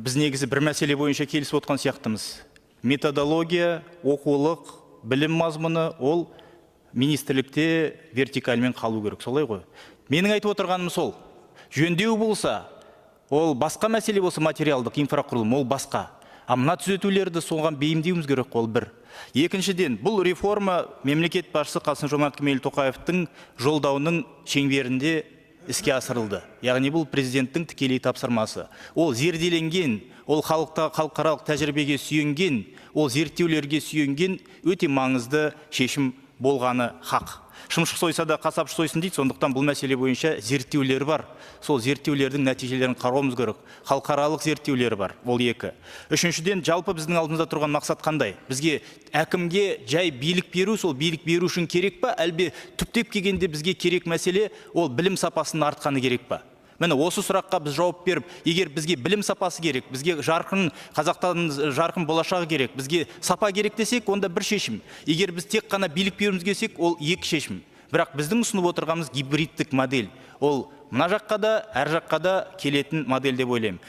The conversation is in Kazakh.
біз негізі бір мәселе бойынша келісіп отқан сияқтымыз. Методология, оқулық, білім мазмұны ол министрлікте вертикальмен қалу керек, солай ғой. Менің айтып отырғаным сол. Жөндеу болса, ол басқа мәселе болса, материалдық инфрақұрылым, ол басқа. А мына түзетулерді соған бейімдеуіміз керек, ол бір. Екіншіден, бұл реформа мемлекет басшысы Қасым-Жомарт Кемелұлы Тоқаевтың жолдауының шеңберінде іске асырылды. Яғни бұл президенттің тікелей тапсырмасы. Ол зерделенген, ол халықаралық тәжірибеге сүйенген, ол зерттеулерге сүйенген өте маңызды шешім болғаны хақ. Шымшық сойса да қасапшы сойсын дейді, сондықтан бұл мәселе бойынша зерттеулер бар. Сол зерттеулердің нәтижелерін қарауымыз керек. Халықаралық зерттеулер бар, ол екі. Үшіншіден, жалпы біздің алдымызда тұрған мақсат қандай? Бізге әкімге жай билік беру, сол билік беру үшін керек па, әлбе түптеп келгенде бізге керек мәселе ол білім сапасының артқаны керек па? Міне осы сұраққа біз жауап беріп, егер бізге білім сапасы керек, бізге Қазақтан жарқын болашағы керек, бізге сапа керек десек, онда бір шешім. Егер біз тек қана билік беруіміз келсек, ол екі шешім. Бірақ біздің ұсынып отырғанымыз гибридтік модель. Ол мына жаққа да, әр жаққа да келетін модель деп ойлаймын.